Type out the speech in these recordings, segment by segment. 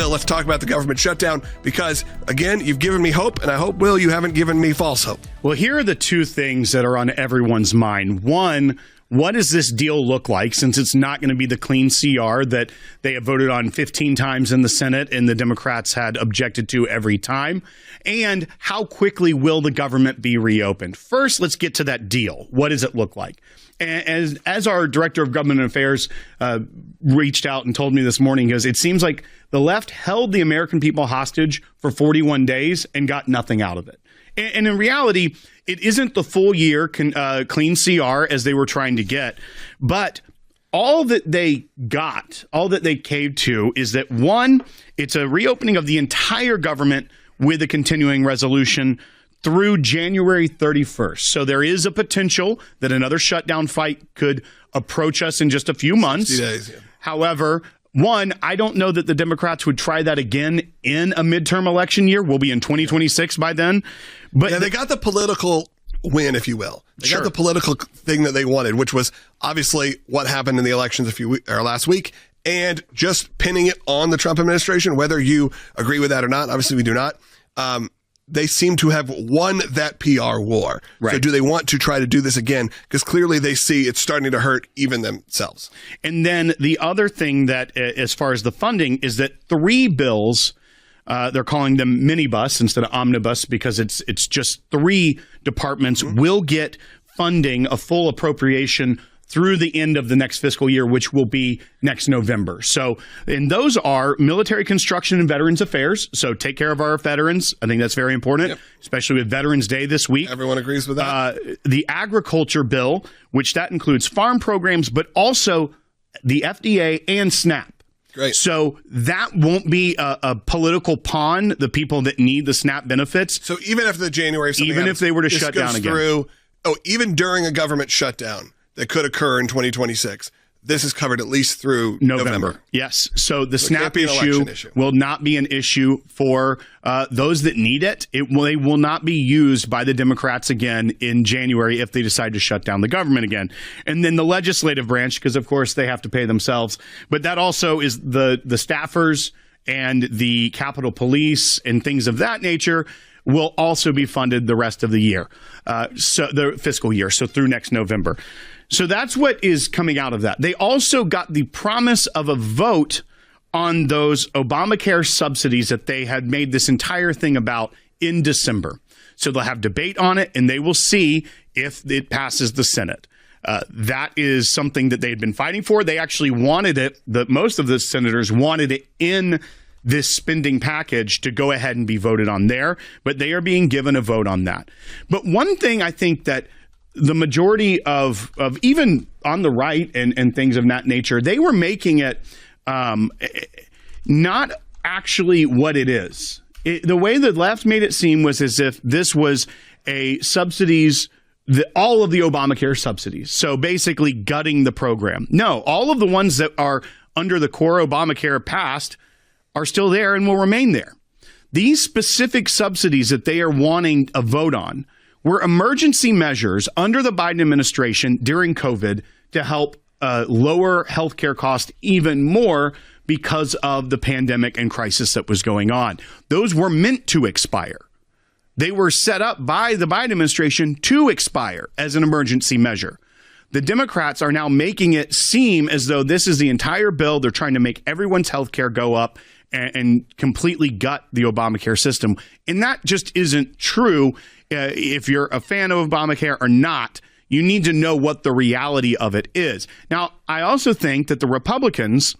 Will, let's talk about the government shutdown because, again, you've given me hope, and I hope, Will, you haven't given me false hope. Well, here are the two things that are on everyone's mind. One, what does this deal look like, since it's not going to be the clean CR that they have voted on 15 times in the Senate and the Democrats had objected to every time? And how quickly will the government be reopened? First, let's get to that deal. What does it look like? And as our director of government affairs reached out and told me this morning, he goes, it seems like the left held the American people hostage for 41 days and got nothing out of it. And in reality, it isn't the full year clean CR as they were trying to get. But all that they got, all that they caved to is that, one, it's a reopening of the entire government with a continuing resolution through January 31st. So there is a potential that another shutdown fight could approach us in just a few months. 60 days, yeah. However, one, I don't know that the Democrats would try that again in a midterm election year. We'll be in 2026 by then. But yeah, they got the political win, if you will. They got the political thing that they wanted, which was obviously what happened in the elections last week, and just pinning it on the Trump administration, whether you agree with that or not. Obviously, we do not. They seem to have won that PR war. Right. So do they want to try to do this again? Because clearly they see it's starting to hurt even themselves. And then the other thing that, as far as the funding, is that 3 bills, they're calling them Minibus instead of Omnibus because it's just 3 departments will get funding, a full appropriation through the end of the next fiscal year, which will be next November. So, and those are military construction and veterans affairs. So take care of our veterans. I think that's very important, especially with Veterans Day this week. Everyone agrees with that. The agriculture bill, which that includes farm programs, but also the FDA and SNAP. Great. So that won't be a political pawn, the people that need the SNAP benefits. So even if the January, even if they were to shut down again. Even during a government shutdown that could occur in 2026, this is covered at least through November. Yes. So the SNAP issue will not be an issue for those that need it. They will not be used by the Democrats again in January if they decide to shut down the government again. And then the legislative branch, because of course they have to pay themselves. But that also is the staffers and the Capitol Police and things of that nature will also be funded the rest of the year, so the fiscal year, so through next November. So that's what is coming out of that. They also got the promise of a vote on those Obamacare subsidies that they had made this entire thing about in December. So they'll have debate on it, and they will see if it passes the Senate. That is something that they had been fighting for. They actually wanted it. Most of the senators wanted it in this spending package to go ahead and be voted on there, but they are being given a vote on that. But one thing I think that the majority of even on the right and things of that nature, they were making it not actually what it is. The way the left made it seem was as if this was a subsidies, all of the Obamacare subsidies. So basically gutting the program. No, all of the ones that are under the core Obamacare passed are still there and will remain there. These specific subsidies that they are wanting a vote on were emergency measures under the Biden administration during COVID to help lower healthcare costs even more because of the pandemic and crisis that was going on. Those were meant to expire. They were set up by the Biden administration to expire as an emergency measure. The Democrats are now making it seem as though this is the entire bill. They're trying to make everyone's healthcare go up and completely gut the Obamacare system. And that just isn't true. If you're a fan of Obamacare or not, you need to know what the reality of it is. Now, I also think that the Republicans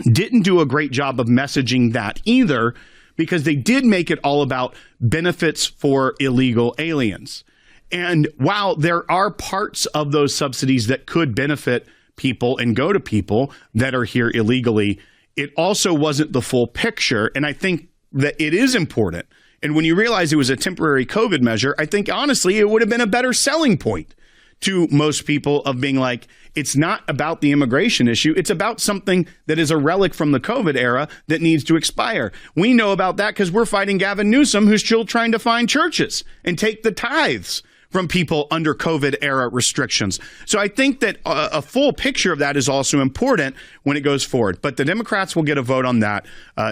didn't do a great job of messaging that either, because they did make it all about benefits for illegal aliens. And while there are parts of those subsidies that could benefit people and go to people that are here illegally, it also wasn't the full picture. And I think that it is important. And when you realize it was a temporary COVID measure, I think, honestly, it would have been a better selling point to most people of being like, it's not about the immigration issue. It's about something that is a relic from the COVID era that needs to expire. We know about that because we're fighting Gavin Newsom, who's still trying to find churches and take the tithes from people under COVID era restrictions. So I think that a full picture of that is also important when it goes forward. But the Democrats will get a vote on that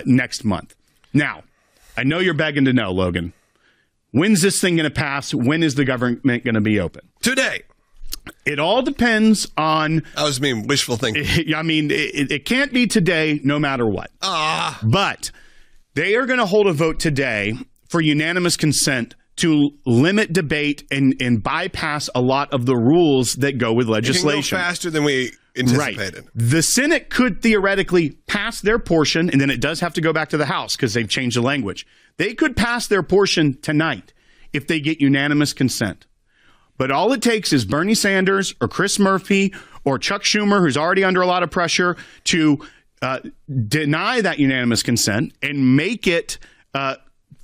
next month. Now, I know you're begging to know, Logan. When's this thing going to pass? When is the government going to be open? Today. It all depends on... I was being wishful thinking. I mean, it can't be today no matter what. But they are going to hold a vote today for unanimous consent to limit debate and bypass a lot of the rules that go with legislation. It can go faster than we anticipated. Right. The Senate could theoretically pass their portion, and then it does have to go back to the House because they've changed the language. They could pass their portion tonight if they get unanimous consent. But all it takes is Bernie Sanders or Chris Murphy or Chuck Schumer, who's already under a lot of pressure, to deny that unanimous consent and make it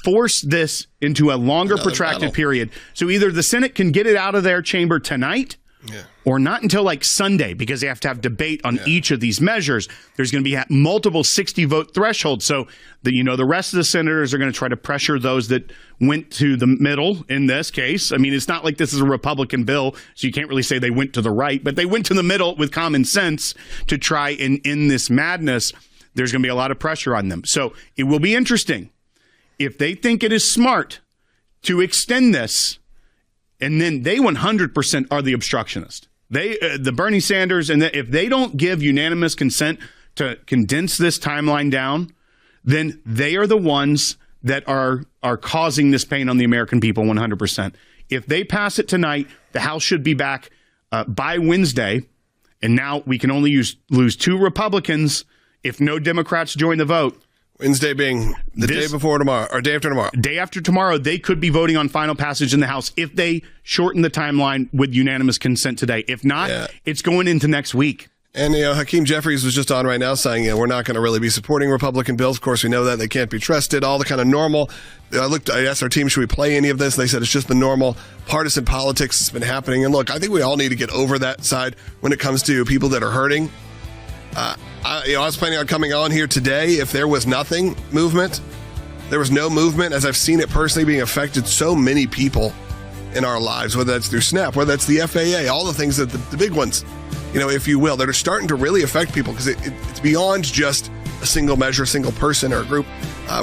force this into a longer protracted period. So either the Senate can get it out of their chamber tonight or not until like Sunday, because they have to have debate on each of these measures. There's going to be multiple 60-vote thresholds. So the rest of the senators are going to try to pressure those that went to the middle in this case. I mean, it's not like this is a Republican bill, so you can't really say they went to the right, but they went to the middle with common sense to try and end this madness. There's going to be a lot of pressure on them. So it will be interesting if they think it is smart to extend this. And then they 100% are the obstructionist. The Bernie Sanders, and if they don't give unanimous consent to condense this timeline down, then they are the ones that are causing this pain on the American people 100%. If they pass it tonight, the House should be back by Wednesday. And now we can only lose 2 Republicans if no Democrats join the vote. Wednesday being the day before tomorrow, or day after tomorrow. Day after tomorrow, they could be voting on final passage in the House if they shorten the timeline with unanimous consent today. If not, it's going into next week. And, Hakeem Jeffries was just on right now saying, we're not going to really be supporting Republican bills. Of course, we know that. They can't be trusted. All the kind of normal. I asked our team, should we play any of this? And they said it's just the normal partisan politics that's been happening. And look, I think we all need to get over that side when it comes to people that are hurting. I was planning on coming on here today if there was nothing movement. There was no movement, as I've seen it personally being affected so many people in our lives, whether that's through SNAP, whether that's the FAA, all the things that the big ones, if you will, that are starting to really affect people because it's beyond just a single measure, a single person or a group.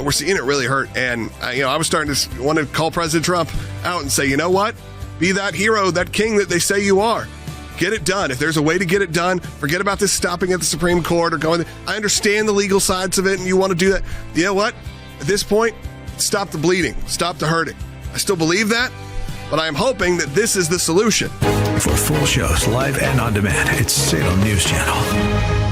We're seeing it really hurt. And, I was starting to want to call President Trump out and say, you know what? Be that hero, that king that they say you are. Get it done. If there's a way to get it done, forget about this stopping at the Supreme Court or going. I understand the legal sides of it and you want to do that. You know what? At this point, stop the bleeding. Stop the hurting. I still believe that, but I am hoping that this is the solution. For full shows, live and on demand, it's Salem News Channel.